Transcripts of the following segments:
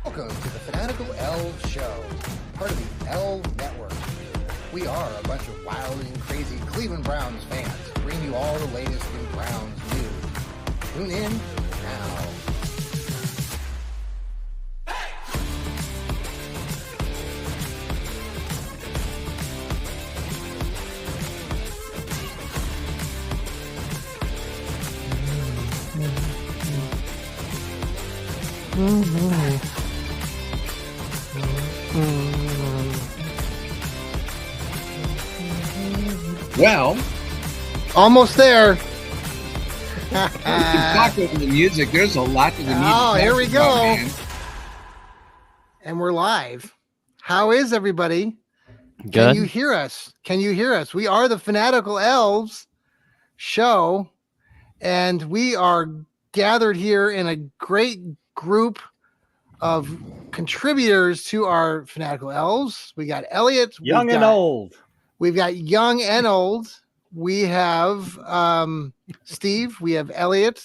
Welcome to the Fanatical Elfz Show, part of the Elfz Network. We are a bunch of wild and crazy Cleveland Browns fans, bringing you all the latest in Browns news. Tune in now. Well, Almost there. we can talk over the music. There's a lot that we need to talk here we about, go. man. And we're live. How is everybody? Good. Can you hear us? Can you hear us? We are the Fanatical Elfz Show, and we are gathered here in a great group of contributors to our Fanatical Elfz. We got Elliot. Young and old. We've got young and old. We have Steve. We have Elliot.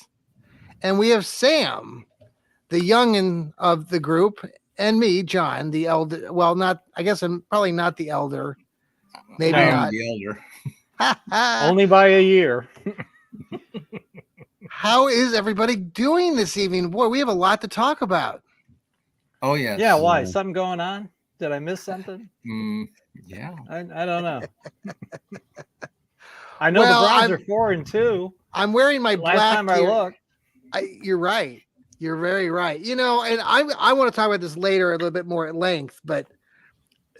And we have Sam, the youngin of the group, and me, John, the elder. Well, not, I guess I'm probably not the elder. Maybe I am not. the elder. Only by a year. How is everybody doing this evening? Boy, we have a lot to talk about. Oh, yes. Yeah, why? Something going on? Did I miss something? Yeah. I don't know. I know Well, the Browns are 4-2. I'm wearing my Last black time I gear. looked. You're right. You're very right. You know, and I want to talk about this later a little bit more at length, but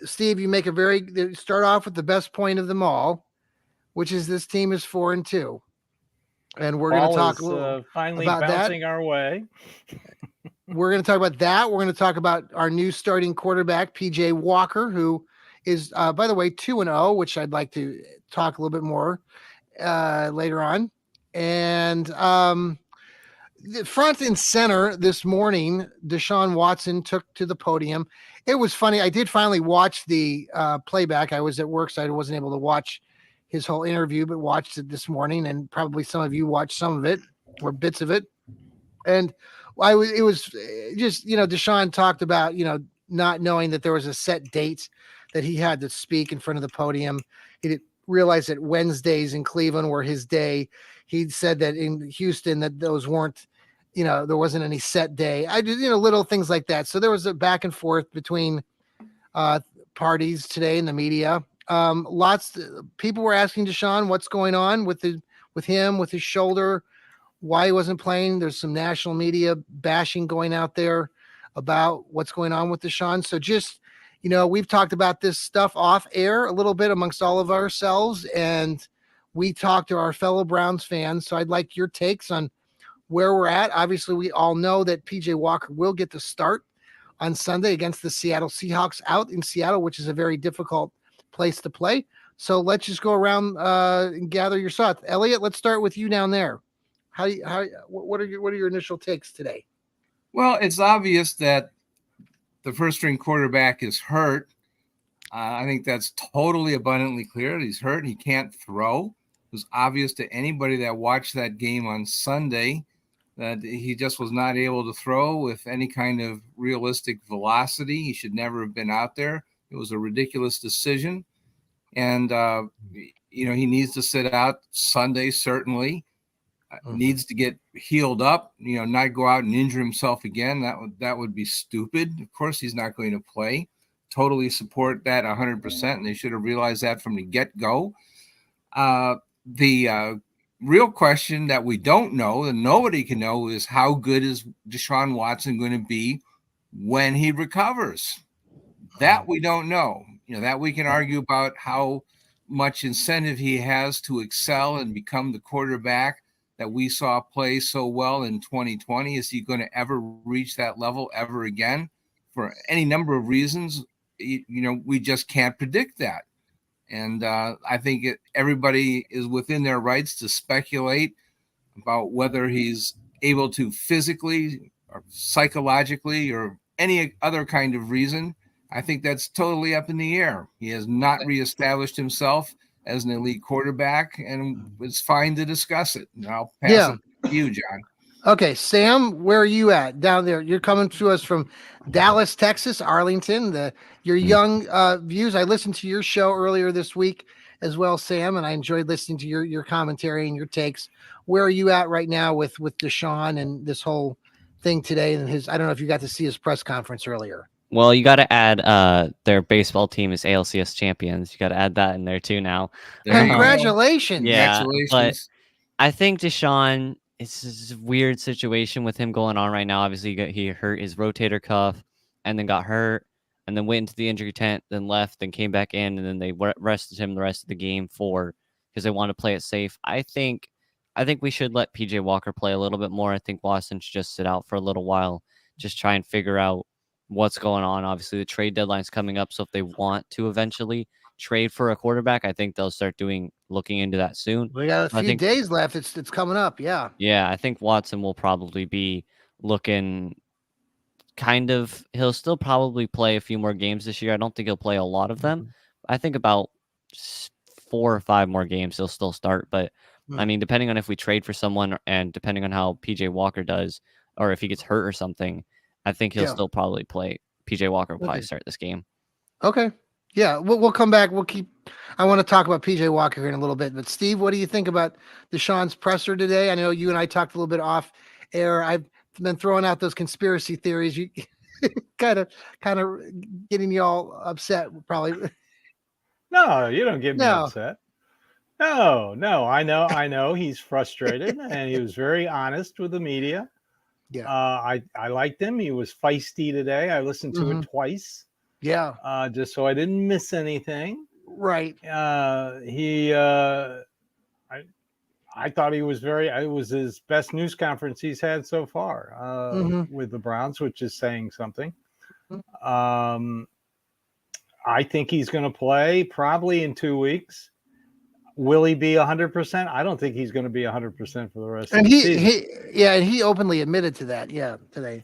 Steve, you make start off with the best point of them all, which is this team is 4-2. And we're going to talk a little finally about that. bouncing our way. We're going to talk about that. We're going to talk about our new starting quarterback, PJ Walker, who is, by the way, 2-0, which I'd like to talk a little bit more later on. And the front and center this morning, Deshaun Watson took to the podium. It was funny. I did finally watch the playback. I was at work, so I wasn't able to watch his whole interview, but watched it this morning, and probably some of you watched some of it or bits of it. And it was just, Deshaun talked about, not knowing that there was a set date that he had to speak in front of the podium. He didn't realize that Wednesdays in Cleveland were his day. He said that in Houston that those weren't, there wasn't any set day. I did, little things like that. So there was a back and forth between parties today in the media. Lots of people were asking Deshaun what's going on with him, with his shoulder, why he wasn't playing. There's some national media bashing going out there about what's going on with Deshaun. So just, we've talked about this stuff off air a little bit amongst all of ourselves, and we talked to our fellow Browns fans. So I'd like your takes on where we're at. Obviously, we all know that PJ Walker will get the start on Sunday against the Seattle Seahawks out in Seattle, which is a very difficult place to play. So let's just go around and gather your thoughts. Elliot, let's start with you down there. What are your initial takes today? Well, it's obvious that the first string quarterback is hurt. I think that's totally abundantly clear. He's hurt. He can't throw. It was obvious to anybody that watched that game on Sunday that he just was not able to throw with any kind of realistic velocity. He should never have been out there. It was a ridiculous decision. And, he needs to sit out Sunday, certainly. Needs to get healed up, not go out and injure himself again. That would be stupid. Of course, he's not going to play. Totally support that 100%. And they should have realized that from the get-go. The real question that we don't know and nobody can know is how good is Deshaun Watson going to be when he recovers? That we don't know. That we can argue about how much incentive he has to excel and become the quarterback that we saw play so well in 2020. Is he going to ever reach that level ever again? For any number of reasons, we just can't predict that. And I think everybody is within their rights to speculate about whether he's able to physically or psychologically or any other kind of reason. I think that's totally up in the air. He has not reestablished himself as an elite quarterback, and it's fine to discuss it. And I'll pass it to you, John. Okay, Sam, where are you at down there? You're coming to us from Dallas, Texas, Arlington. Your young views. I listened to your show earlier this week as well, Sam, and I enjoyed listening to your commentary and your takes. Where are you at right now with Deshaun and this whole thing today? And I don't know if you got to see his press conference earlier. Well, you got to add their baseball team is ALCS champions. You got to add that in there too now. There you go. Congratulations! Yeah, Congratulations. but I think Deshaun, it's this weird situation with him going on right now. Obviously, he hurt his rotator cuff and then got hurt and then went into the injury tent, then left, then came back in, and then they rested him the rest of the game because they want to play it safe. I think we should let PJ Walker play a little bit more. I think Watson should just sit out for a little while, just try and figure out what's going on. Obviously, the trade deadline's coming up, so if they want to eventually trade for a quarterback, I think they'll start looking into that soon. We got a few days left. It's coming up. Yeah. Yeah, I think Watson will probably be looking he'll still probably play a few more games this year. I don't think he'll play a lot of them. I think about 4 or 5 more games he'll still start. But I mean, depending on if we trade for someone and depending on how PJ Walker does, or if he gets hurt or something, I think he'll still probably play. PJ Walker will probably start this game. Okay. Yeah, we'll come back. I want to talk about PJ Walker here in a little bit. But Steve, what do you think about Deshaun's presser today? I know you and I talked a little bit off air. I've been throwing out those conspiracy theories. You kind of getting you all upset, probably. No, you don't get me upset. No. I know he's frustrated, and he was very honest with the media. Yeah. I liked him. He was feisty today. I listened to it twice. Yeah. Just so I didn't miss anything. Right. I thought he was it was his best news conference he's had so far with the Browns, which is saying something. I think he's going to play probably in 2 weeks. Will he be 100%? I don't think he's going to be 100% for the rest of the season. And he openly admitted to that. Yeah, today.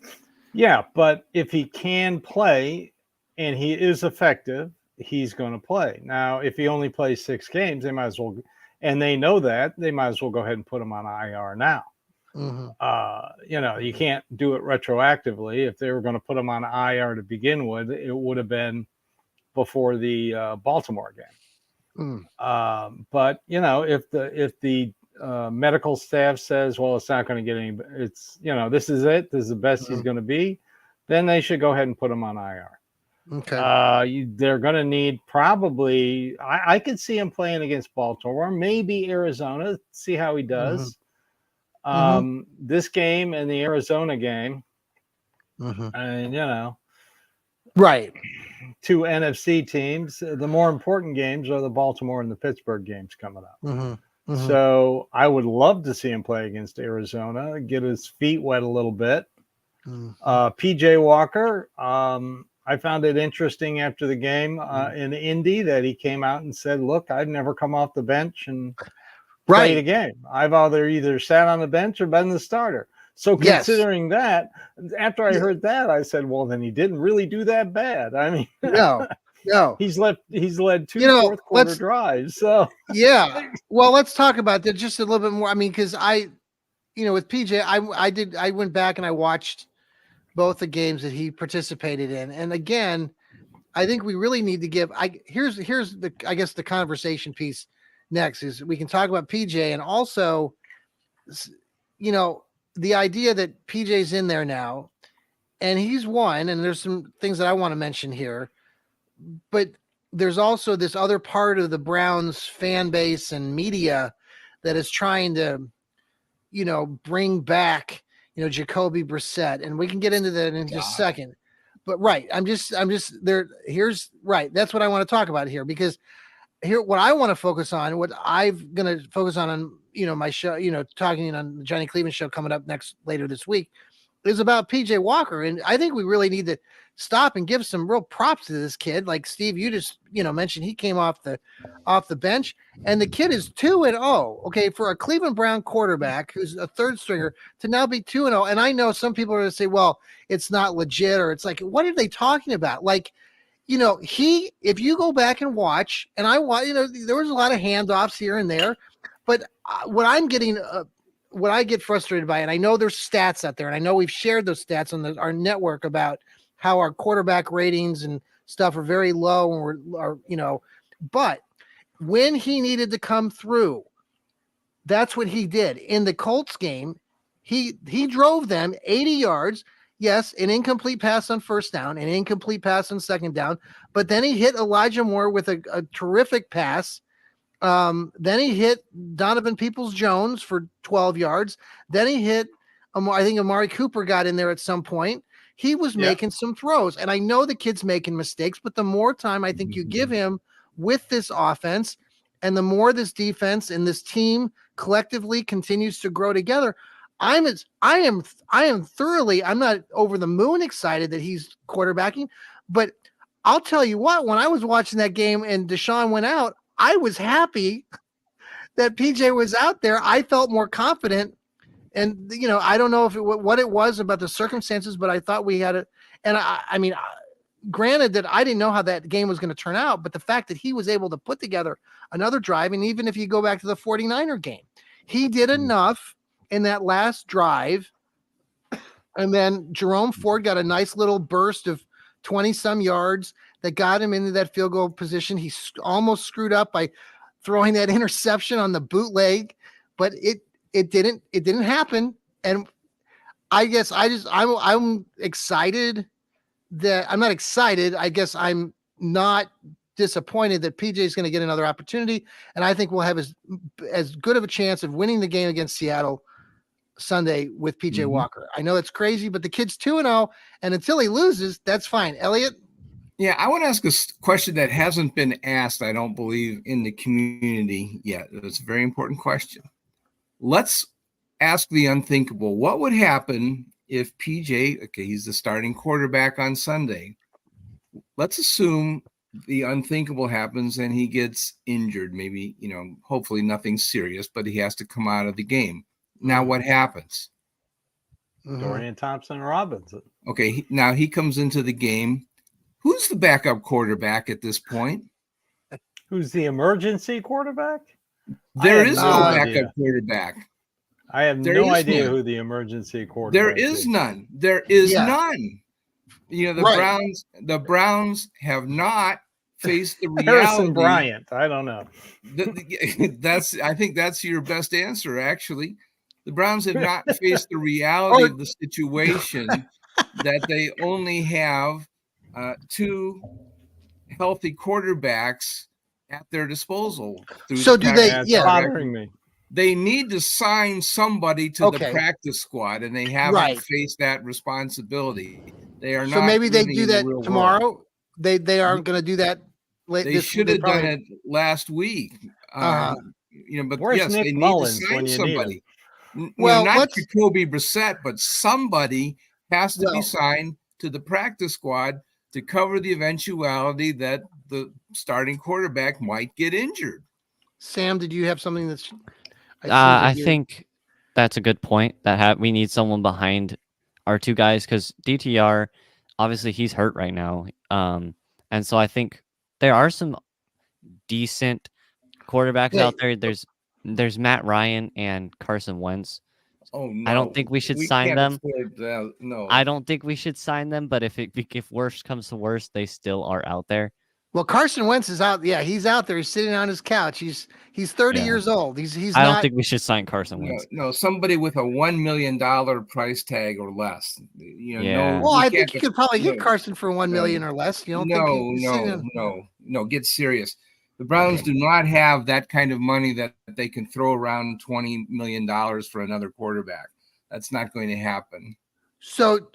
Yeah, but if he can play and he is effective, he's going to play. Now, if he only plays 6 games, they might as well, and they know that, they might as well go ahead and put him on IR now. You can't do it retroactively. If they were going to put him on IR to begin with, it would have been before the Baltimore game. But if the medical staff says, well, it's not going to get any, this is it, this is the best he's going to be, then they should go ahead and put him on IR. Okay. They're going to need probably, I could see him playing against Baltimore, maybe Arizona, see how he does. This game and the Arizona game, and right. 2 NFC teams. The more important games are the Baltimore and the Pittsburgh games coming up. So I would love to see him play against Arizona, get his feet wet a little bit. PJ Walker, I found it interesting after the game in Indy that he came out and said, look, I've never come off the bench and played a game. I've either sat on the bench or been the starter. So considering that, after I heard that, I said, well, then he didn't really do that bad. I mean, no. He's led 2 fourth quarter drives. So yeah. Well, let's talk about that just a little bit more. I mean, because with PJ, I went back and I watched both the games that he participated in. And again, I think we really need to give here's the conversation piece next is we can talk about PJ and also, the idea that PJ's in there now and he's won, and there's some things that I want to mention here, but there's also this other part of the Browns fan base and media that is trying to, bring back, Jacoby Brissett, and we can get into that in just a second. But I'm just there. That's what I want to talk about here, because what I want to focus on, what I'm going to focus on, my show, talking on the Johnny Cleveland show coming up later this week, is about PJ Walker. And I think we really need to stop and give some real props to this kid. Like Steve, you just, mentioned he came off the bench, and the kid is 2-0. Okay. For a Cleveland Brown quarterback who's a third stringer to now be 2-0. And I know some people are going to say, well, it's not legit, or it's like, what are they talking about? Like, if you go back and watch, and there was a lot of handoffs here and there, but what I'm getting what I get frustrated by, and I know there's stats out there, and I know we've shared those stats on our network about how our quarterback ratings and stuff are very low, and but when he needed to come through, that's what he did. In the Colts game, he drove them 80 yards. Yes, an incomplete pass on first down, an incomplete pass on second down, but then he hit Elijah Moore with a terrific pass. Then he hit Donovan Peoples-Jones for 12 yards. Then he hit, I think Amari Cooper got in there at some point. He was making some throws. And I know the kid's making mistakes, but the more time I think you give him with this offense, and the more this defense and this team collectively continues to grow together, I am thoroughly, I'm not over the moon excited that he's quarterbacking, but I'll tell you what, when I was watching that game and Deshaun went out, I was happy that PJ was out there. I felt more confident. And, I don't know what it was about the circumstances, but I thought we had it. And I mean, granted that I didn't know how that game was going to turn out, but the fact that he was able to put together another drive, and even if you go back to the 49er game, he did enough in that last drive. And then Jerome Ford got a nice little burst of 20 some yards that got him into that field goal position. He almost screwed up by throwing that interception on the bootleg, but it didn't happen. And I guess I'm excited that I'm not excited. I guess I'm not disappointed that PJ is going to get another opportunity. And I think we'll have as good of a chance of winning the game against Seattle Sunday with PJ Walker. I know it's crazy, but the kid's 2-0, and until he loses, that's fine. Elliot? Yeah, I want to ask a question that hasn't been asked, I don't believe, in the community yet. It's a very important question. Let's ask the unthinkable. What would happen if PJ, he's the starting quarterback on Sunday. Let's assume the unthinkable happens and he gets injured. Maybe, hopefully nothing serious, but he has to come out of the game. Now what happens? Dorian Thompson-Robinson. Okay, now he comes into the game. Who's the backup quarterback at this point? Who's the emergency quarterback? There is no backup quarterback. I have no idea who the emergency quarterback There is none. There is none. The Browns have not faced the reality. Harrison Bryant. I don't know. I think that's your best answer, actually. The Browns have not faced the reality of the situation that they only have two healthy quarterbacks at their disposal. So do they? Yeah, bothering me. They need to sign somebody to the practice squad, and they haven't faced that responsibility. They are not. So maybe they do that tomorrow. They aren't going to do that. They should have done it last week. But where's Nick they Mullins need to sign somebody. Well, not Jacoby Brissett, but somebody has to be signed to the practice squad to cover the eventuality that the starting quarterback might get injured. Sam, did you have something that's? I think that's a good point. That we need someone behind our two guys, because DTR, obviously he's hurt right now, and so I think there are some decent quarterbacks out there. There's Matt Ryan and Carson Wentz. Oh no! I don't think we should sign them. No, I don't think we should sign them. But if worst comes to worst, they still are out there. Well, Carson Wentz is out. Yeah, he's out there. He's sitting on his couch. He's 30 years old. He's. I don't think we should sign Carson Wentz. No, somebody with a $1 million price tag or less. Well, I think you could probably get Carson for $1 million or less. You don't No. Get serious. The Browns do not have that kind of money that they can throw around $20 million for another quarterback. That's not going to happen. So,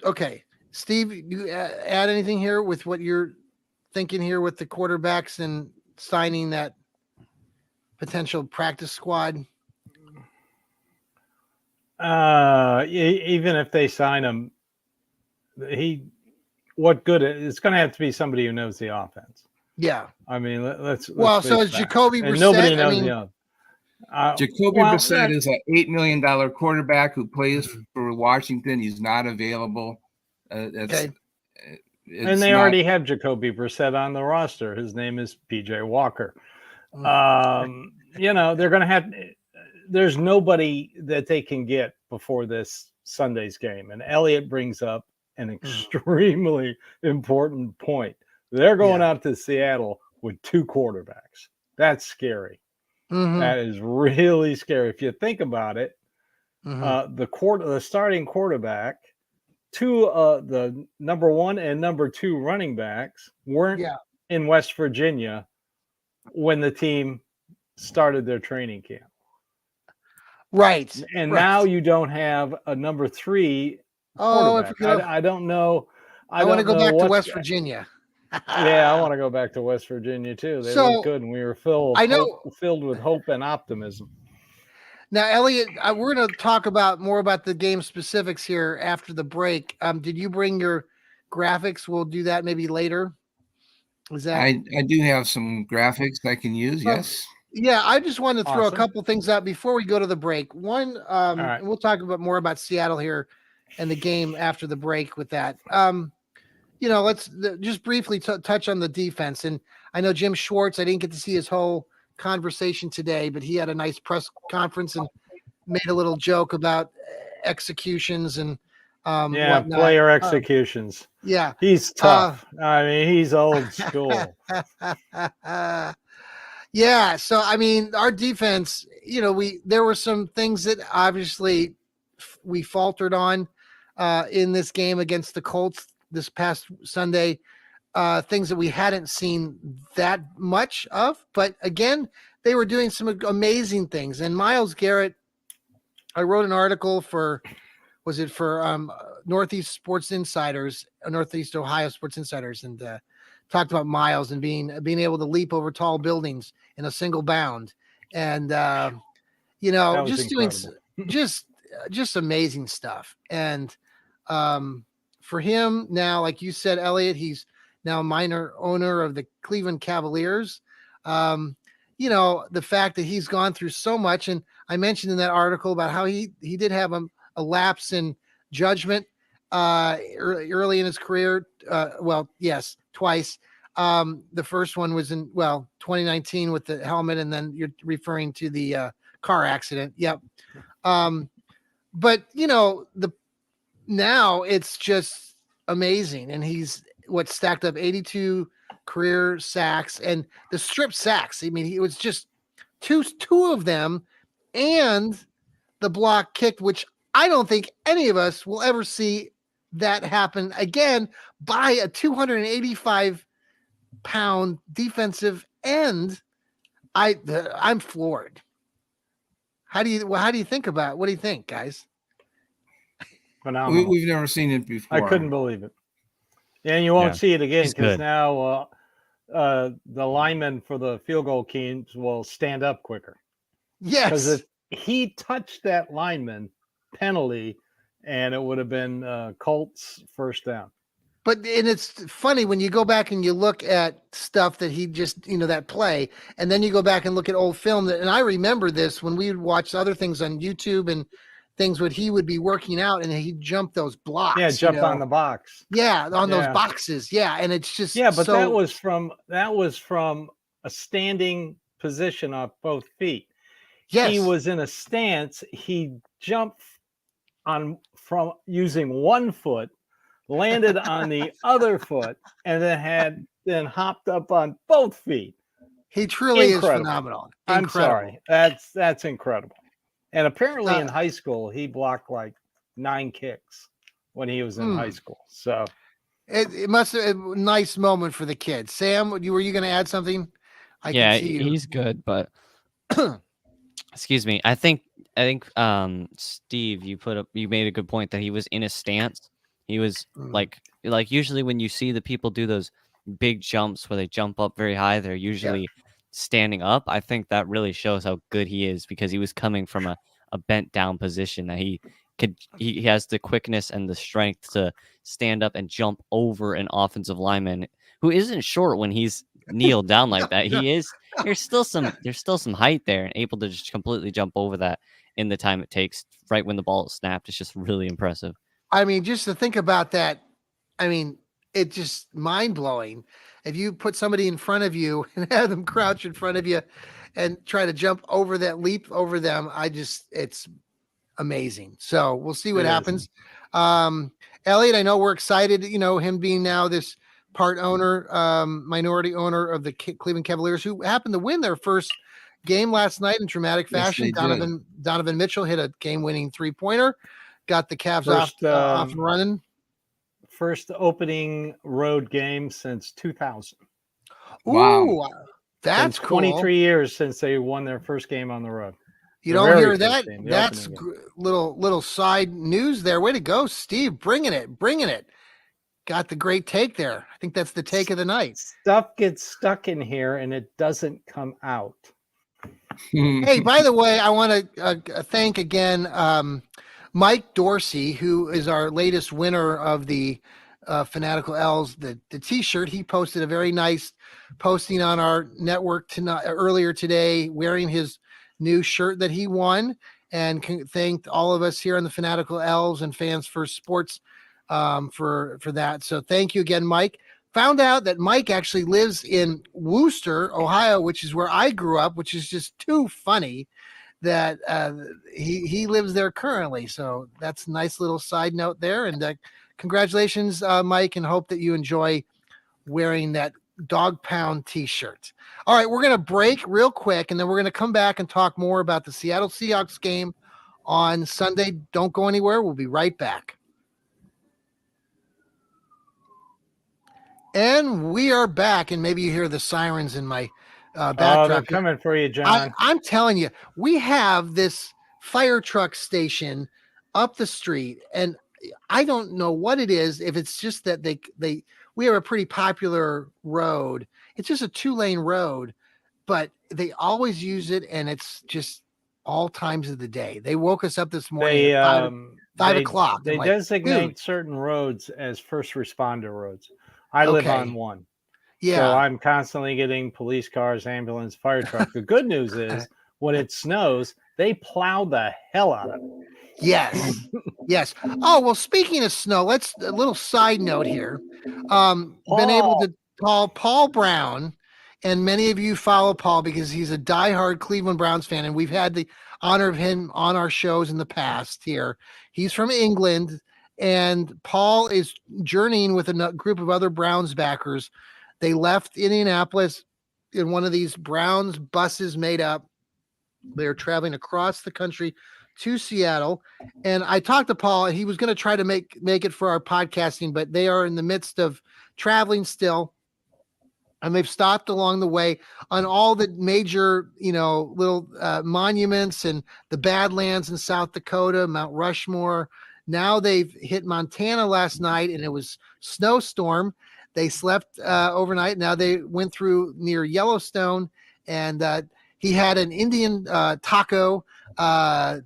Steve, you add anything here with what you're thinking here with the quarterbacks and signing that potential practice squad? Even if they sign him, what good? It's going to have to be somebody who knows the offense. Yeah. I mean, let's so is Jacoby Brissett? Nobody knows Jacoby Brissett is an $8 million quarterback who plays for Washington. He's not available. And they already have Jacoby Brissett on the roster. His name is PJ Walker. They're going to have there's nobody that they can get before this Sunday's game. And Elliot brings up an extremely important point. They're going out to Seattle with 2 quarterbacks. That's scary. That is really scary. If you think about it, the starting quarterback, the number 1 and number 2 running backs weren't in West Virginia when the team started their training camp. Right. And now you don't have a number 3 quarterback. I don't know. I want to go back to West Virginia. Yeah, I want to go back to West Virginia too. They looked good, and we were filled with hope and optimism. Now, Elliot, we're going to talk more about the game specifics here after the break. Did you bring your graphics? We'll do that maybe later. Is that? I do have some graphics I can use. Yes. Yeah, I just wanted to throw a couple things out before we go to the break. One, right. We'll talk more about Seattle here and the game after the break with that. Let's just briefly touch on the defense. And I know Jim Schwartz, I didn't get to see his whole conversation today, but he had a nice press conference and made a little joke about executions and whatnot. Player executions. He's tough. I mean, he's old school. So I mean, our defense, there were some things that obviously we faltered on in this game against the Colts this past Sunday, things that we hadn't seen that much of, but again, they were doing some amazing things. And Myles Garrett, I wrote an article for Northeast Ohio Sports Insiders, and talked about Myles and being able to leap over tall buildings in a single bound, and just doing just amazing stuff. And for him now, like you said, Elliot, he's now a minor owner of the Cleveland Cavaliers. The fact that he's gone through so much, and I mentioned in that article about how he did have a lapse in judgment early in his career. Yes, twice. The first one was in 2019 with the helmet, and then you're referring to the car accident. Yep. But now it's just amazing, and he's stacked up 82 career sacks, and the strip sacks. I mean, it was just two of them, and the block kicked, which I don't think any of us will ever see that happen again by a 285-pound defensive end. I'm floored. How do you think about it? What do you think, guys? Phenomenal. We've never seen it before. I couldn't believe it. And you won't see it again because now the linemen for the field goal teams will stand up quicker. Yes. Because if he touched that lineman, penalty, and it would have been Colts first down. And it's funny when you go back and you look at stuff that he just, that play, and then you go back and look at old film. And I remember this when we would watch other things on YouTube and things where he would be working out and he'd jump those blocks. Yeah, jump on the box. Yeah, on those boxes. Yeah, and it's just but that was from a standing position on both feet. Yes. He was in a stance. He jumped from using one foot, landed on the other foot, and then hopped up on both feet. He truly is phenomenal. I'm sorry. That's incredible. And apparently in high school, he blocked like 9 kicks when he was in high school. So it must have been a nice moment for the kids. Sam, were you going to add something? He's good, but excuse me. I think Steve, you made a good point that he was in a stance. He was like usually when you see the people do those big jumps where they jump up very high, they're usually standing up. I think that really shows how good he is because he was coming from a bent down position that he has the quickness and the strength to stand up and jump over an offensive lineman who isn't short when he's kneeled down like that. There's still some height there, and able to just completely jump over that in the time it takes right when the ball is snapped. It's just really impressive. I mean, just to think about that, I mean, it's just mind blowing. If you put somebody in front of you and have them crouch in front of you and try to jump over that leap over them. It's amazing. So we'll see what happens. Elliot, I know we're excited, him being now this part owner, minority owner of the Cleveland Cavaliers, who happened to win their first game last night in dramatic fashion. Donovan Mitchell hit a game-winning 3-pointer, got the Cavs off and running. First opening road game since 2000. Wow. Ooh, that's cool. 23 years since they won their first game on the road. You don't hear that? That's little side news there. Way to go, Steve. Bringing it. Got the great take there. I think that's the take of the night. Stuff gets stuck in here and it doesn't come out. Hey, by the way, I want to thank again Mike Dorsey, who is our latest winner of the Fanatical Elfz, the T-shirt. He posted a very nice posting on our network earlier today, wearing his new shirt that he won, and thanked all of us here on the Fanatical Elfz and Fans for Sports for that. So thank you again, Mike. Found out that Mike actually lives in Wooster, Ohio, which is where I grew up, which is just too funny that he lives there currently. So that's a nice little side note there. And congratulations, Mike, and hope that you enjoy wearing that Dog Pound T-shirt. All right, we're going to break real quick, and then we're going to come back and talk more about the Seattle Seahawks game on Sunday. Don't go anywhere. We'll be right back. And we are back, and maybe you hear the sirens in my backdrop. They're coming for you, John. I'm telling you, we have this fire truck station up the street, and I don't know what it is. If it's just that we have a pretty popular road. It's just a 2-lane road, but they always use it, and it's just all times of the day. They woke us up this morning at 5 o'clock. They designate certain roads as first responder roads. I live on one. Yeah. So I'm constantly getting police cars, ambulance, fire truck. The good news is when it snows, they plow the hell out of it. Yes. Yes. Oh, well, speaking of snow, a little side note here. Been able to call Paul Brown, and many of you follow Paul because he's a diehard Cleveland Browns fan, and we've had the honor of him on our shows in the past here. He's from England, and Paul is journeying with a group of other Browns backers. They left Indianapolis in one of these Browns buses made up. They're traveling across the country to Seattle. And I talked to Paul, and he was going to try to make it for our podcasting, but they are in the midst of traveling still. And they've stopped along the way on all the major, little monuments and the Badlands in South Dakota, Mount Rushmore. Now they've hit Montana last night, and it was snowstorm. They slept overnight. Now they went through near Yellowstone, and he had an Indian taco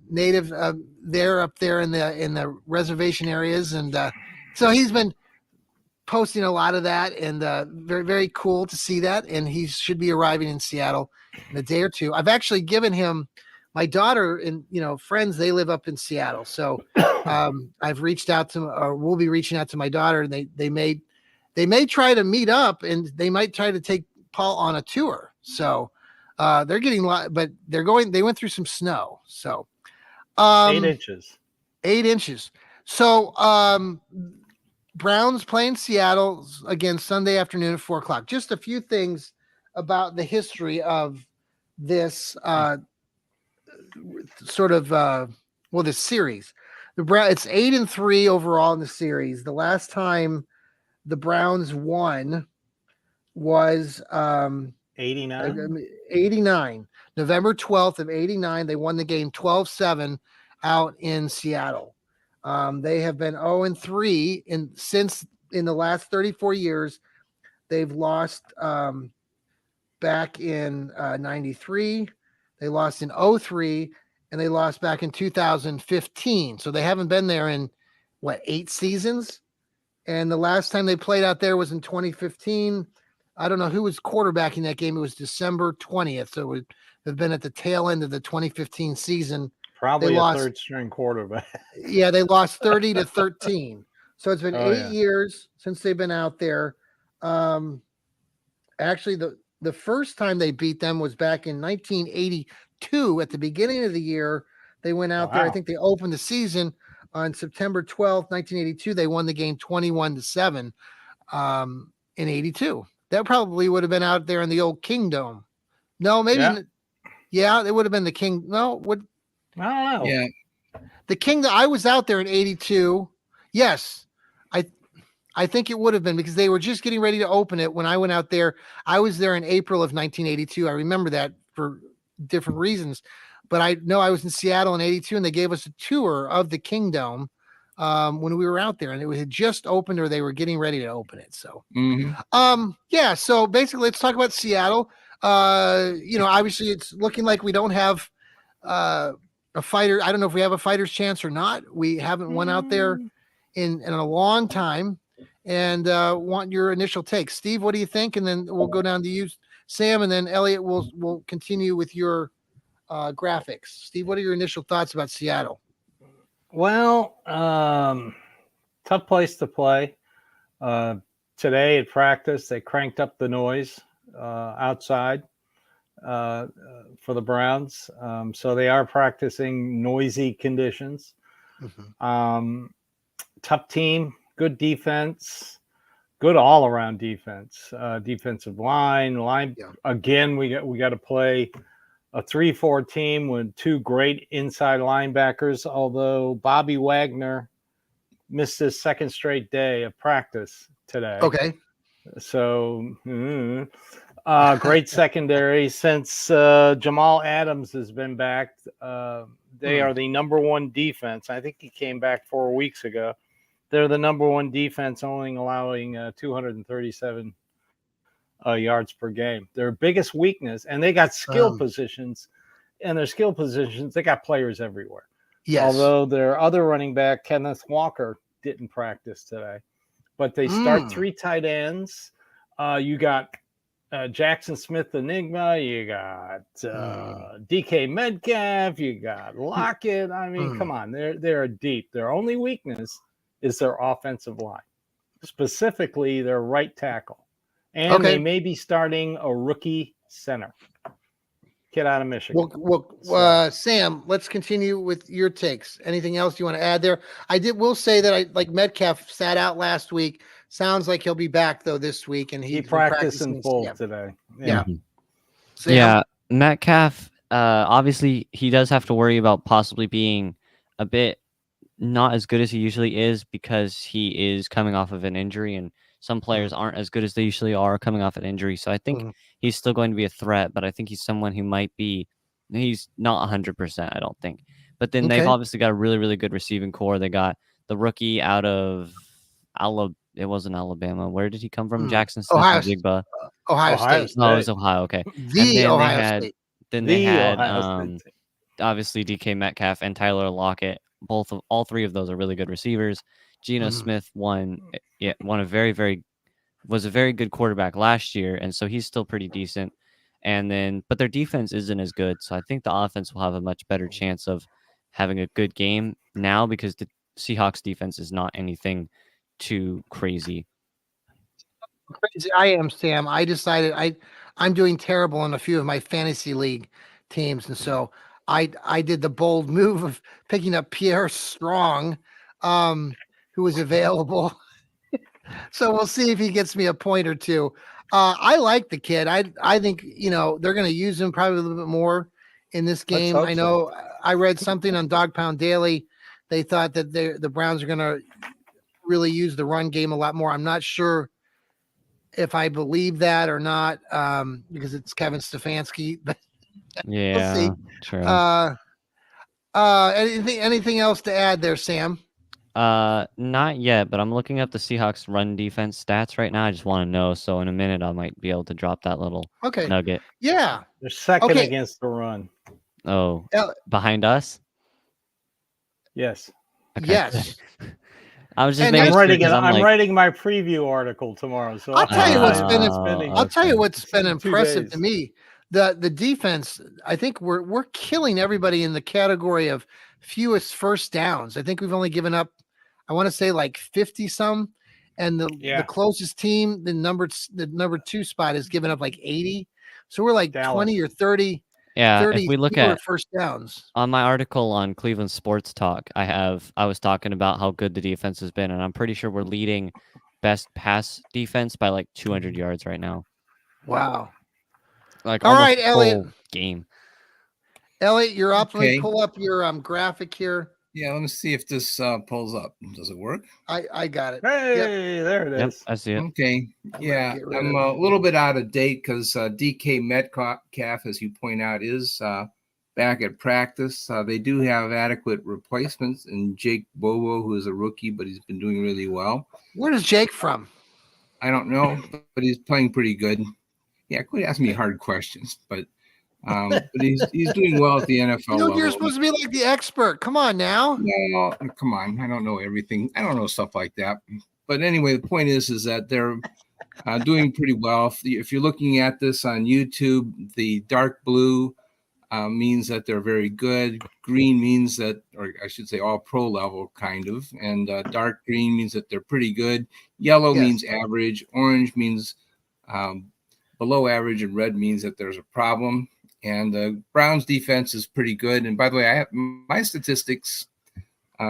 native there up there in the reservation areas, and so he's been posting a lot of that, and very, very cool to see that. And he should be arriving in Seattle in a day or two. I've actually given him my daughter and friends. They live up in Seattle, so I've reached out to, or we'll be reaching out to my daughter. And they may try to meet up, and they might try to take Paul on a tour. So they're getting but they went through some snow. So 8 inches. 8 inches. So Browns playing Seattle again Sunday afternoon at 4 o'clock. Just a few things about the history of this this series. It's 8-3 overall in the series. The last time the Browns won was 89. November 12th of 89. They won the game 12-7 out in Seattle. They have been 0-3 in the last 34 years. They've lost back in 93. They lost in 03, and they lost back in 2015. So they haven't been there in 8 seasons. And the last time they played out there was in 2015. I don't know who was quarterbacking that game. It was December 20th. So it would have been at the tail end of the 2015 season. Probably a third string quarterback. Yeah, they lost 30-13. So it's been 8 years since they've been out there. Actually, the first time they beat them was back in 1982. At the beginning of the year, they went out there. I Wow. think they opened the season on September 12th, 1982. They won the game 21-7 in 82. That probably would have been out there in the old Kingdom. No, maybe. Yeah. Yeah, it would have been the King. No, would I don't know. Yeah. the Kingdom? I was out there in 82. Yes, I think it would have been because they were just getting ready to open it when I went out there. I was there in April of 1982. I remember that for different reasons, but I know I was in Seattle in 82 and they gave us a tour of the Kingdom when we were out there, and it had just opened or they were getting ready to open it. So, yeah. So basically, let's talk about Seattle. Obviously it's looking like we don't have a fighter. I don't know if we have a fighter's chance or not. We haven't won out there in a long time. And want your initial take. Steve, what do you think? And then we'll go down to you, Sam, and then Elliot will continue with your graphics. Steve, what are your initial thoughts about Seattle? Well, tough place to play. Today at practice, they cranked up the noise outside for the Browns. So they are practicing noisy conditions. Tough team. Good defense, good all around defense, defensive line. Yeah. Again, we got to play a 3-4 team with two great inside linebackers. Although Bobby Wagner missed his second straight day of practice today. Okay. So great secondary since Jamal Adams has been back. They are the number one defense. I think he came back 4 weeks ago. They're the number one defense, only allowing 237 yards per game. Their biggest weakness, and they got skill positions, and their skill positions, they got players everywhere. Yes. Although their other running back, Kenneth Walker, didn't practice today. But they start three tight ends. You got Jackson Smith Enigma. You got DK Metcalf. You got Lockett. I mean, come on. They're deep. Their only weakness is their offensive line, specifically their right tackle. And they may be starting a rookie center. Kid out of Michigan. Well, Sam, let's continue with your takes. Anything else you want to add there? Will say that I like Metcalf sat out last week. Sounds like he'll be back though this week, and he practiced in full today. Yeah. Yeah. Metcalf, obviously he does have to worry about possibly being a bit not as good as he usually is because he is coming off of an injury, and some players aren't as good as they usually are coming off an injury. So I think he's still going to be a threat, but I think he's someone who he's not 100%, I don't think. But then they've obviously got a really, really good receiving core. They got the rookie out of it wasn't Alabama. Where did he come from? Jackson Smith Jigba. Ohio State. No, it was Ohio. Okay. Ohio State. Then they had obviously DK Metcalf and Tyler Lockett. All three of those are really good receivers. Geno Smith was a very good quarterback last year, and so he's still pretty decent. But their defense isn't as good, so I think the offense will have a much better chance of having a good game now because the Seahawks defense is not anything too crazy. Crazy I am, Sam. I decided I'm doing terrible in a few of my fantasy league teams, and so I did the bold move of picking up Pierre Strong, who was available. So we'll see if he gets me a point or two. I like the kid. I think they're going to use him probably a little bit more in this game. I know I read something on Dog Pound Daily. They thought that the Browns are going to really use the run game a lot more. I'm not sure if I believe that or not because it's Kevin Stefanski. But yeah, we'll see. True. Anything else to add there, Sam? Not yet, but I'm looking up the Seahawks run defense stats right now. I just want to know. So in a minute, I might be able to drop that little nugget. Yeah. They're second against the run. Oh, behind us? Yes. Okay. Yes. I was just I'm writing my preview article tomorrow. So I'll tell you what's been impressive to me. The defense, I think we're killing everybody in the category of fewest first downs. I think we've only given up, I want to say like 50 some, and the closest team, the number 2 spot, is giving up like 80. So we're like Dallas. 20 or 30. Yeah, 30 if we look fewer at first downs. on my article on Cleveland Sports Talk, I was talking about how good the defense has been, and I'm pretty sure we're leading best pass defense by like 200 yards right now. Wow. Like all almost right, a Elliot. full game. Elliot, you're up. Let me Okay. pull up your graphic here. Yeah, let me see if this pulls up. Does it work? I got it. Hey, there it Yep, is. I see it. Okay. I'm Yeah, gonna get rid I'm of- a little bit out of date because DK Metcalf, as you point out, is back at practice. They do have adequate replacements in Jake Bobo, who is a rookie, but he's been doing really well. Where is Jake from? I don't know, but he's playing pretty good. Yeah, quit asking me hard questions, but he's doing well at the NFL level. You're supposed to be like the expert. Come on now. No, come on. I don't know everything. I don't know stuff like that. But anyway, the point is that they're doing pretty well. If you're looking at this on YouTube, the dark blue means that they're very good. Green means that, or I should say all pro level kind of. And dark green means that they're pretty good. Yellow means average. Orange means below average. And red means that there's a problem. And the Browns defense is pretty good. And by the way, I have my statistics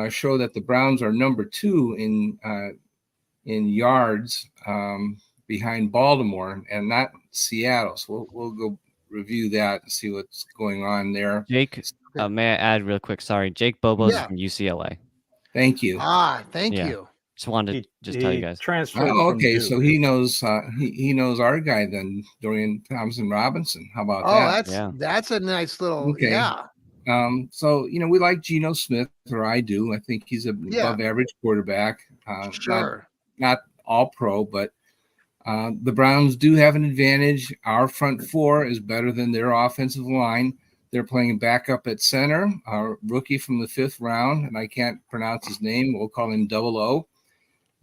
show that the Browns are number 2 in yards behind Baltimore and not Seattle. So we'll go review that and see what's going on there. Jake, may I add real quick? Sorry, Jake Bobo's from UCLA. Thank you. Thank you. Just wanted to tell you guys. Transferred. Okay, so he knows he knows our guy then, Dorian Thompson Robinson. How about that? That's a nice little So we like Geno Smith, or I do. I think he's above average quarterback. Sure. Not all pro, but the Browns do have an advantage. Our front 4 is better than their offensive line. They're playing backup at center, our rookie from the 5th round, and I can't pronounce his name. We'll call him 00.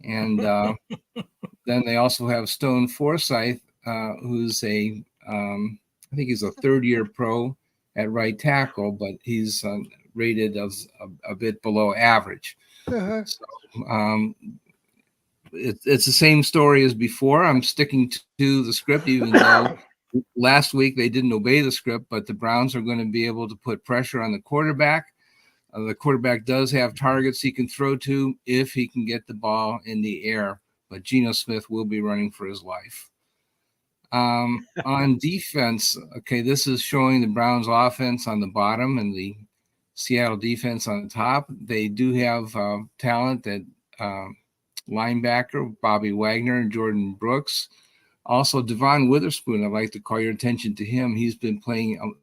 And then they also have Stone Forsythe, who's I think he's a 3rd-year pro at right tackle, but he's rated as a bit below average. So, it's the same story as before. I'm sticking to the script, even though last week they didn't obey the script, but the Browns are going to be able to put pressure on the quarterback. The quarterback does have targets he can throw to if he can get the ball in the air, but Geno Smith will be running for his life. On defense, okay, this is showing the Browns offense on the bottom and the Seattle defense on the top. They do have talent at linebacker, Bobby Wagner and Jordan Brooks. Also, Devon Witherspoon, I'd like to call your attention to him. He's been playing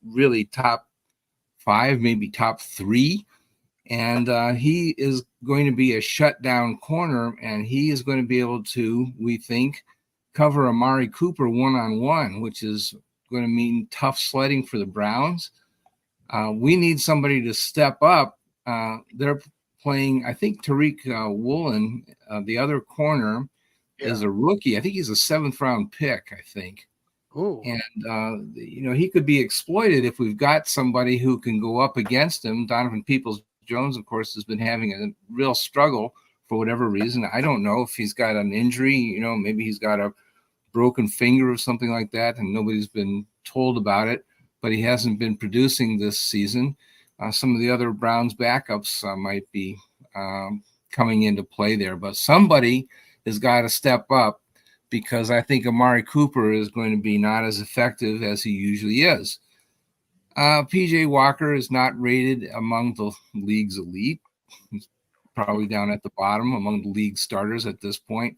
really top 5, maybe top 3. And he is going to be a shutdown corner, and he is going to be able to, we think, cover Amari Cooper one-on-one, which is going to mean tough sledding for the Browns. We need somebody to step up. They're playing, I think Tariq Woolen, the other corner, is a rookie. I think he's a 7th-round pick, I think. Ooh. And, he could be exploited if we've got somebody who can go up against him. Donovan Peoples-Jones, of course, has been having a real struggle for whatever reason. I don't know if he's got an injury, maybe he's got a broken finger or something like that, and nobody's been told about it, but he hasn't been producing this season. Some of the other Browns backups might be coming into play there, but somebody has got to step up, because I think Amari Cooper is going to be not as effective as he usually is. PJ Walker is not rated among the league's elite. He's probably down at the bottom among the league starters at this point.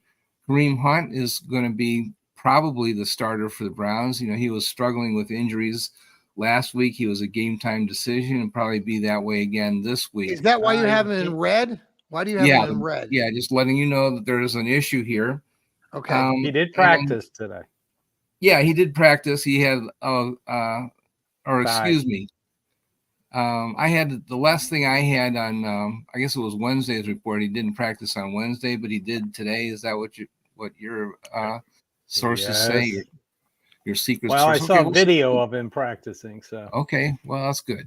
Kareem Hunt is going to be probably the starter for the Browns. He was struggling with injuries last week. He was a game-time decision and probably be that way again this week. Is that why you have him in red? Why do you have him in red? Yeah, just letting you know that there is an issue here. Okay. He did practice today. Yeah, he did practice. He had, excuse me. I had the last thing I had on, I guess it was Wednesday's report. He didn't practice on Wednesday, but he did today. Is that what your sources say? Your secret source? I saw a video of him practicing. So okay, well, that's good.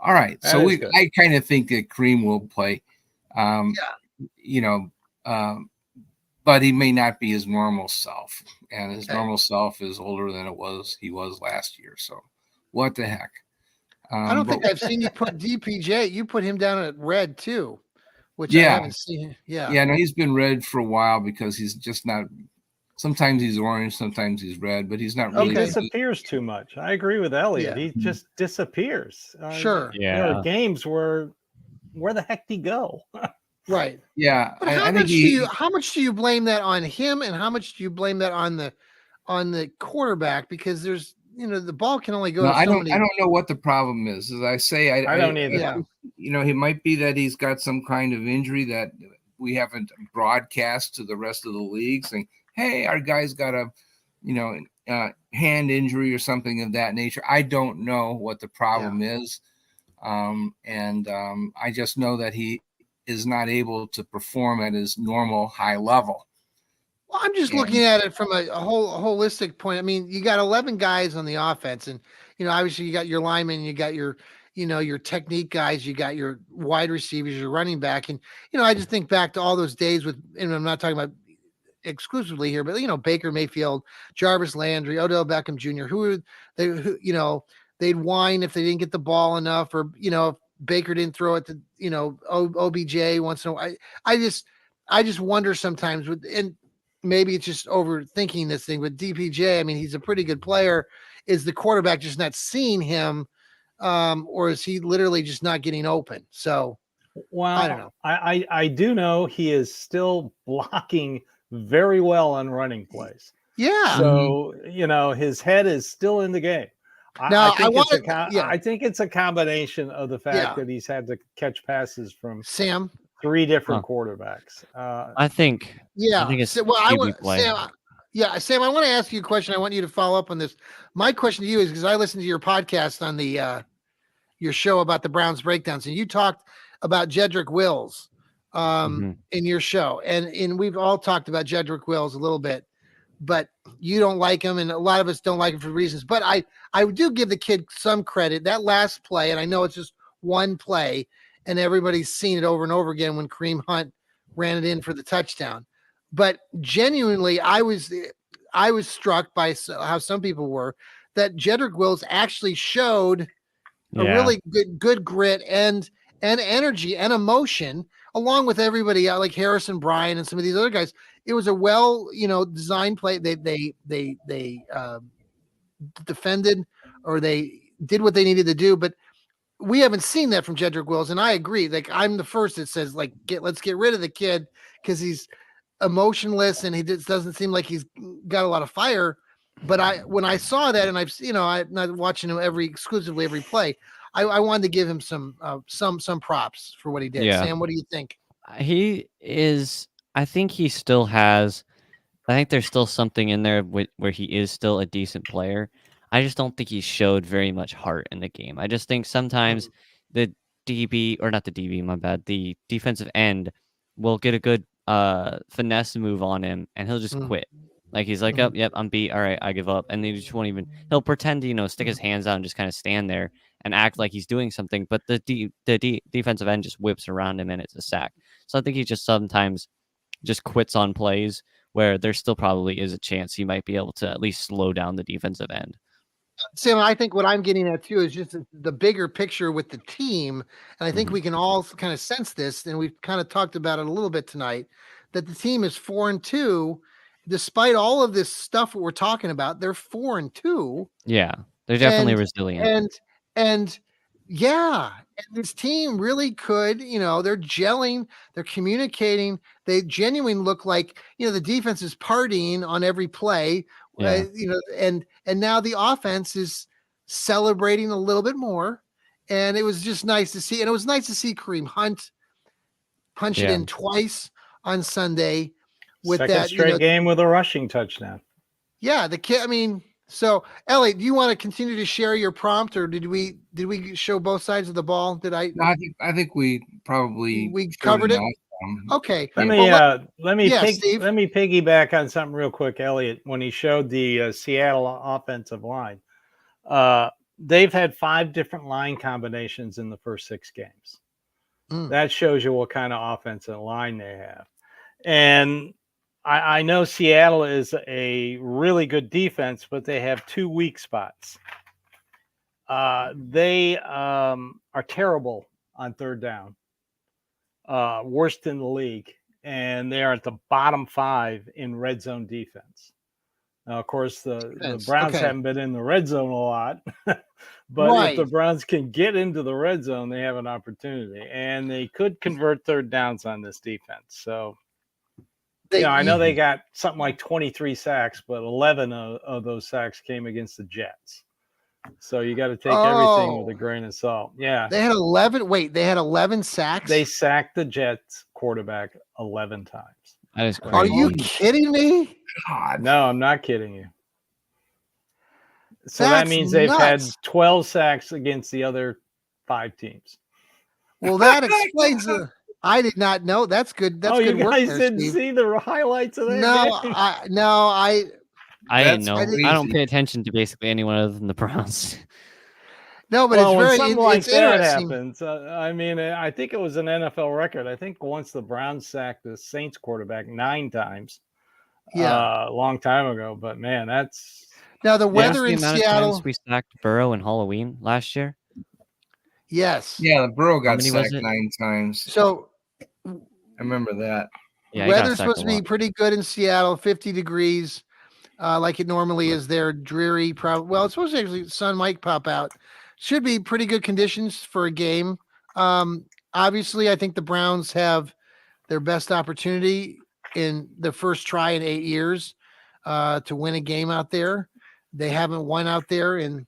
All right, I kind of think that Kareem will play. but he may not be his normal self, and his normal self is older than he was last year. So what the heck? I don't think I've seen you put DPJ. You put him down at red too, which I Yeah. haven't seen. Yeah. Yeah, no, he's been red for a while because he's just not. Sometimes he's orange, sometimes he's red, but he's not really. He disappears too much. I agree with Elliot. Yeah. He just disappears. Sure. There are games where the heck did he go? Right. Yeah. But how much do you blame that on him, and how much do you blame that on the quarterback? Because there's the ball can only go to so many. I don't know what the problem is. As I say, I don't either. It might be that he's got some kind of injury that we haven't broadcast to the rest of the league, saying, "Hey, our guy's got a, hand injury or something of that nature." I don't know what the problem is, and I just know that he is not able to perform at his normal high level. Well, I'm just looking at it from a holistic point. I mean, you got 11 guys on the offense, and obviously you got your linemen, you got your your technique guys, you got your wide receivers, your running back, and I just think back to all those days with, and I'm not talking about exclusively here, but Baker Mayfield, Jarvis Landry, Odell Beckham Jr., they'd whine if they didn't get the ball enough, or if Baker didn't throw it to OBJ once in a while. I just wonder sometimes and maybe it's just overthinking this thing with DPJ. I mean, he's a pretty good player. Is the quarterback just not seeing him, or is he literally just not getting open? So, well, I don't know. I do know he is still blocking very well on running plays. Yeah. So his head is still in the game. Now, I think it's a combination of the fact that he's had to catch passes from Sam, 3 different quarterbacks. I think it's Sam, I want to ask you a question. I want you to follow up on this. My question to you is, because I listened to your podcast on the your show about the Browns breakdowns, and you talked about Jedrick Wills in your show, and we've all talked about Jedrick Wills a little bit, but you don't like him, and a lot of us don't like him for reasons. But I do give the kid some credit. That last play, and I know it's just one play, and everybody's seen it over and over again when Kareem Hunt ran it in for the touchdown. But genuinely, I was struck by how some people were, that Jedrick Wills actually showed a really good grit and energy and emotion, along with everybody else, like Harrison Bryant and some of these other guys. It was a designed play. They defended, or they did what they needed to do, but we haven't seen that from Jedrick Wills. And I agree. Like, I'm the first that says, like, let's get rid of the kid because he's emotionless and he just doesn't seem like he's got a lot of fire. But when I saw that, and I'm not watching him exclusively every play, I wanted to give him some props for what he did. Yeah. Sam, what do you think? I think he still has. I think there's still something in there where he is still a decent player. I just don't think he showed very much heart in the game. I just think sometimes the defensive end will get a good finesse move on him, and he'll just quit. Like, he's like, oh, yep, I'm beat. All right, I give up. And then he just won't even. He'll pretend to stick his hands out and just kind of stand there and act like he's doing something. But the defensive end just whips around him, and it's a sack. So I think he just sometimes just quits on plays where there still probably is a chance he might be able to at least slow down the defensive end. Sam, I think what I'm getting at too is just the bigger picture with the team. And I think we can all kind of sense this, and we've kind of talked about it a little bit tonight, that the team is 4-2. Despite all of this stuff that we're talking about, they're 4-2. Yeah, they're definitely resilient. And this team really could, they're gelling, they're communicating. They genuinely look like, the defense is partying on every play, and now the offense is celebrating a little bit more. And it was just nice to see. And it was nice to see Kareem Hunt punch it in twice on Sunday. With second that straight game with a rushing touchdown. Yeah, the kid. I mean, so Elliot, do you want to continue to share your prompt, or did we show both sides of the ball? Did I? No, I think we probably covered it. Okay. Let me piggyback on something real quick, Elliot. When he showed the Seattle offensive line, they've had 5 different line combinations in the first 6 games. That shows you what kind of offensive line they have. And I know Seattle is a really good defense, but they have 2 weak spots. They are terrible on third down, worst in the league, and they are at the bottom 5 in red zone defense. Now, of course, the Browns haven't been in the red zone a lot, but if the Browns can get into the red zone, they have an opportunity, and they could convert third downs on this defense. So, I know they got something like 23 sacks, but 11 of those sacks came against the Jets. So you got to take everything with a grain of salt. Yeah. They had 11. Wait, they had 11 sacks? They sacked the Jets quarterback 11 times. That is crazy. Are you kidding me? God. No, I'm not kidding you. So that means they've had 12 sacks against the other 5 teams. Well, that explains I did not know. That's good. That's good work. You guys didn't see the highlights of that game? I didn't know. I don't pay attention to basically anyone other than the Browns. No, but well, it's when very something like that interesting. happens. I mean, I think it was an NFL record. I think once the Browns sacked the Saints quarterback 9 times. A long time ago. But man, that's now the weather in the amount Seattle. Of times we sacked Burrow in Halloween last year. Yes. Yeah, the Burrow got sacked 9 times. So I remember that. Yeah, weather's supposed to be pretty good in Seattle, 50 degrees, like it normally is there. Dreary, well, it's supposed to actually sun might pop out. Should be pretty good conditions for a game. Obviously, I think the Browns have their best opportunity in the first try in 8 years to win a game out there. They haven't won out there in,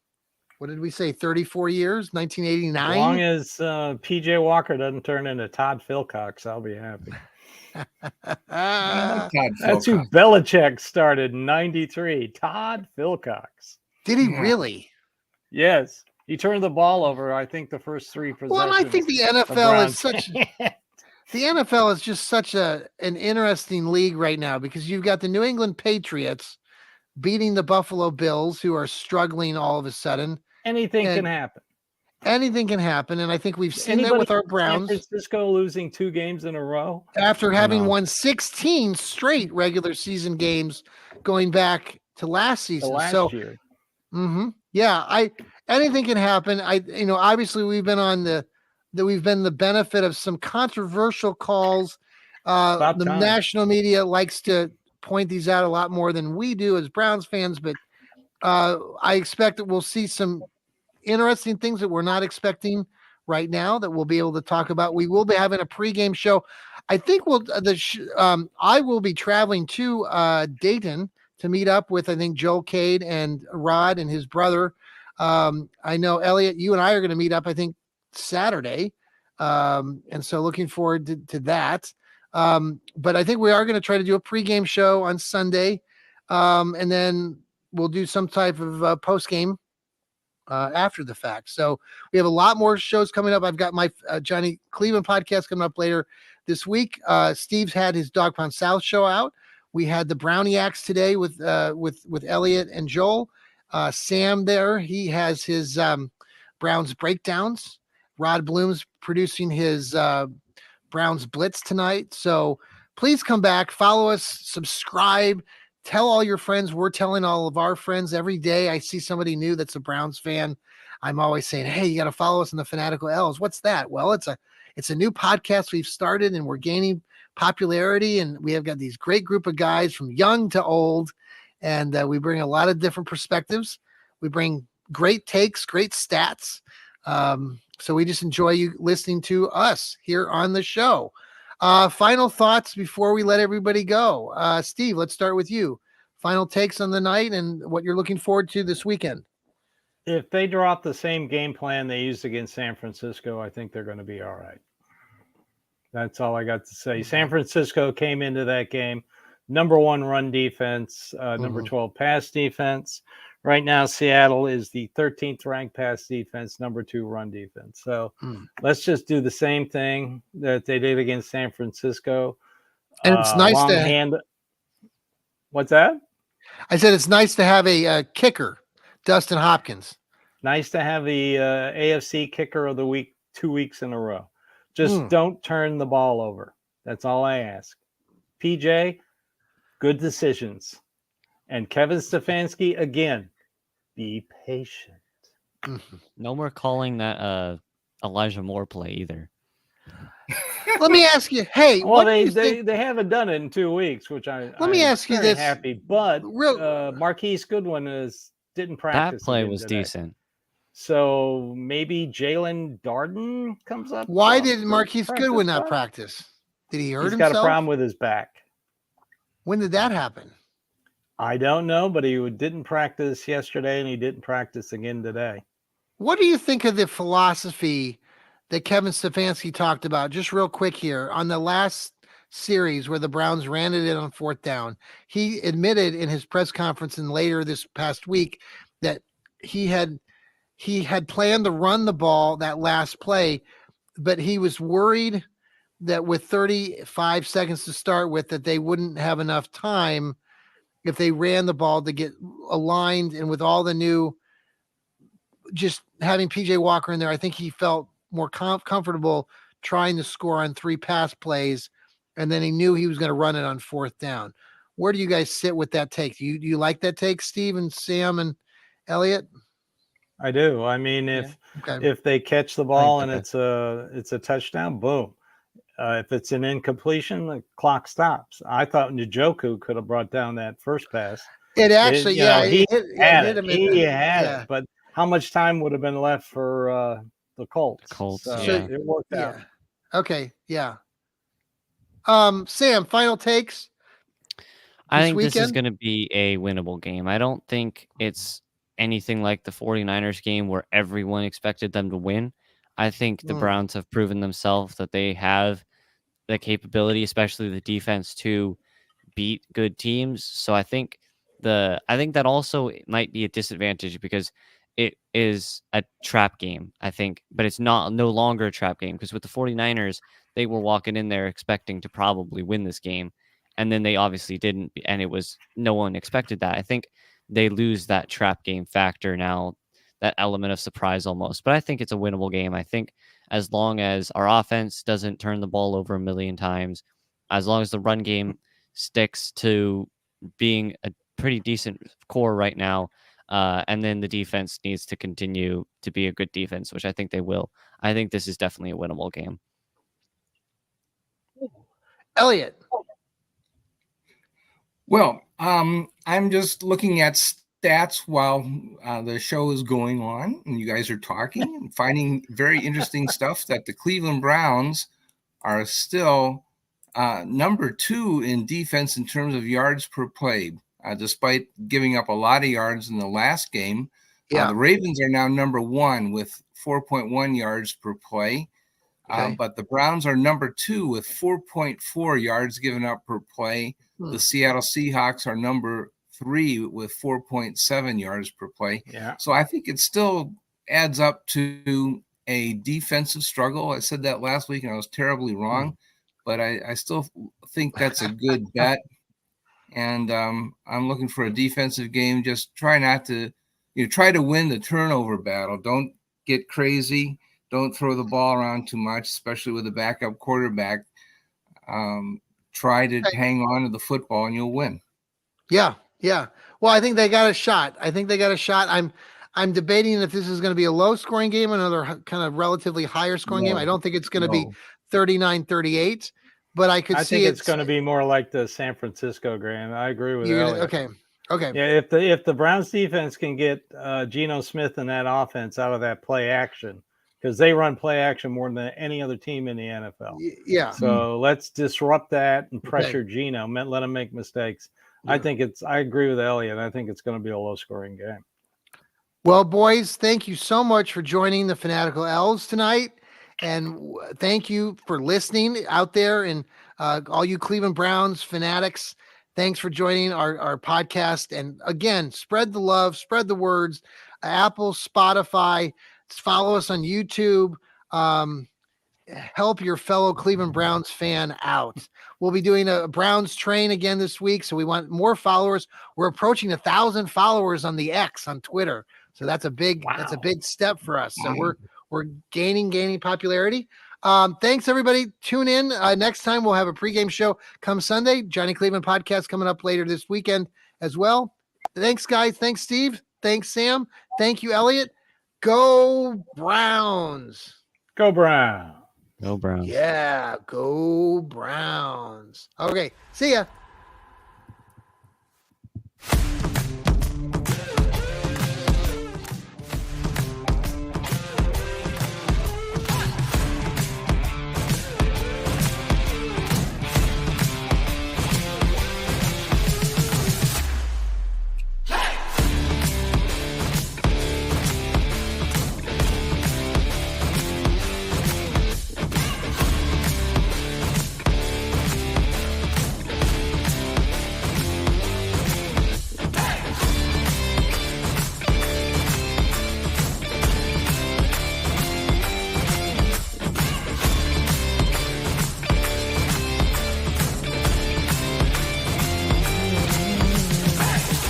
what did we say, 34 years, 1989? As long as PJ Walker doesn't turn into Todd Philcox, I'll be happy. That's who Belichick started in 93. Todd Philcox. Did he really? Yes. He turned the ball over, I think, the first 3 possessions. Well, I think the NFL is such the NFL is just such an interesting league right now because you've got the New England Patriots beating the Buffalo Bills, who are struggling all of a sudden. Anything can happen. Anything can happen, and I think we've seen that with our Browns. San Francisco losing 2 games in a row after having won 16 straight regular season games, going back to last season. Last year. Yeah, anything can happen. Obviously we've been the benefit of some controversial calls. The national media likes to point these out a lot more than we do as Browns fans, but I expect that we'll see some interesting things that we're not expecting right now that we'll be able to talk about. We will be having a pregame show. I think I will be traveling to Dayton to meet up with, I think, Joel Cade and Rod and his brother. I know, Elliot, you and I are going to meet up, I think, Saturday. And so looking forward to that. But I think we are going to try to do a pregame show on Sunday. And then we'll do some type of post-game after the fact. So we have a lot more shows coming up. I've got my Johnny Cleveland podcast coming up later this week. Steve's had his Dog Pound South show out. We had the Browniacs today with Elliot and Joel. Sam there, he has his Browns breakdowns. Rod Bloom's producing his Browns Blitz tonight. So please come back, follow us, subscribe, tell all your friends. We're telling all of our friends every day. I see somebody new that's a Browns fan. I'm always saying, hey, you got to follow us on the Fanatical Elfz. What's that? Well, it's a new podcast we've started, and we're gaining popularity, and we have got these great group of guys from young to old, and we bring a lot of different perspectives. We bring great takes, great stats. So we just enjoy you listening to us here on the show. Final thoughts before we let everybody go. Steve, let's start with you. Final takes on the night and what you're looking forward to this weekend. If they drop the same game plan they used against San Francisco, I think they're going to be all right. That's all I got to say. San Francisco came into that game number 1 run defense, number 12 pass defense. Right now, Seattle is the 13th ranked pass defense, number 2 run defense. So let's just do the same thing that they did against San Francisco. And it's nice to What's that? I said it's nice to have a kicker, Dustin Hopkins. Nice to have the AFC kicker of the week 2 weeks in a row. Just don't turn the ball over. That's all I ask. PJ, good decisions. And Kevin Stefanski, again, be patient. No more calling that Elijah Moore play either. Let me ask you, hey, Well, what do you think? they haven't done it in 2 weeks, which Let I'm me ask you very this. happy. But Real, Marquise Goodwin didn't That practice. play again was today. decent. So maybe Jalen Darden comes up. why off did the Marquise practice Goodwin not squad? practice? Did he hurt He's himself? got a problem with his back. When did that happen? I don't know, but he didn't practice yesterday, and he didn't practice again today. What do you think of the philosophy that Kevin Stefanski talked about? Just real quick here on the last series where the Browns ran it in on 4th down. He admitted in his press conference and later this past week that he had planned to run the ball that last play, but he was worried that with 35 seconds to start with, that they wouldn't have enough time if they ran the ball to get aligned. And with all the new, just having PJ Walker in there, I think he felt more comfortable trying to score on 3 pass plays. And then he knew he was going to run it on 4th down. Where do you guys sit with that take? Do you like that take, Steve and Sam and Elliot? I do. I mean, if Okay. if they catch the ball and okay. it's a touchdown, boom. If it's an incompletion, the clock stops. I thought Njoku could have brought down that first pass. It actually, You know, he it had hit it. him. He had it. But how much time would have been left for the Colts? Colts, So yeah. it worked out. Okay, yeah. Sam, final takes. I this think this is weekend? going to be a winnable game. I don't think it's anything like the 49ers game where everyone expected them to win. I think the Browns have proven themselves that they have the capability, especially the defense, to beat good teams. So I think that also might be a disadvantage because it is a trap game, I think, but it's no longer a trap game because with the 49ers, they were walking in there expecting to probably win this game. And then they obviously didn't. And it was no one expected that. I think they lose that trap game factor now, that element of surprise almost. But I think it's a winnable game. I think as long as our offense doesn't turn the ball over a million times, as long as the run game sticks to being a pretty decent core right now, and then the defense needs to continue to be a good defense, which I think they will. I think this is definitely a winnable game. Elliot. Well, I'm just looking at stats while the show is going on and you guys are talking and finding very interesting stuff that the Cleveland Browns are still number 2 in defense in terms of yards per play, despite giving up a lot of yards in the last game. The Ravens are now number 1 with 4.1 yards per play. Okay. But the Browns are number 2 with 4.4 yards given up per play. The Seattle Seahawks are number 3 with 4.7 yards per play. Yeah. So I think it still adds up to a defensive struggle. I said that last week and I was terribly wrong, but I still think that's a good bet. And I'm looking for a defensive game. Just try not to, try to win the turnover battle. Don't get crazy. Don't throw the ball around too much, especially with a backup quarterback. Try to hang on to the football and you'll win. Yeah. Well, I think they got a shot. I'm debating if this is going to be a low scoring game, another kind of relatively higher scoring game. I don't think it's going to be 39-38, but I could see it's going to be more like the San Francisco game. I agree with Elliot. Okay. Yeah, if the Browns defense can get Geno Smith and that offense out of that play action, because they run play action more than any other team in the NFL. Yeah. So let's disrupt that and pressure Geno. Let him make mistakes. Yeah. I agree with Elliot. I think it's going to be a low scoring game. Well, boys, thank you so much for joining the Fanatical Elfz tonight. And thank you for listening out there. And all you Cleveland Browns fanatics, thanks for joining our podcast. And again, spread the love, spread the words. Apple, Spotify, follow us on YouTube. Help your fellow Cleveland Browns fan out. We'll be doing a Browns train again this week, so we want more followers. We're approaching 1,000 followers on the X on Twitter, so that's a big step for us. So we're gaining popularity. Thanks, everybody. Tune in. Next time, we'll have a pregame show come Sunday. Johnny Cleveland podcast coming up later this weekend as well. Thanks, guys. Thanks, Steve. Thanks, Sam. Thank you, Elliot. Go Browns. Go Brown. Go Browns. Yeah, go Browns. Okay, see ya.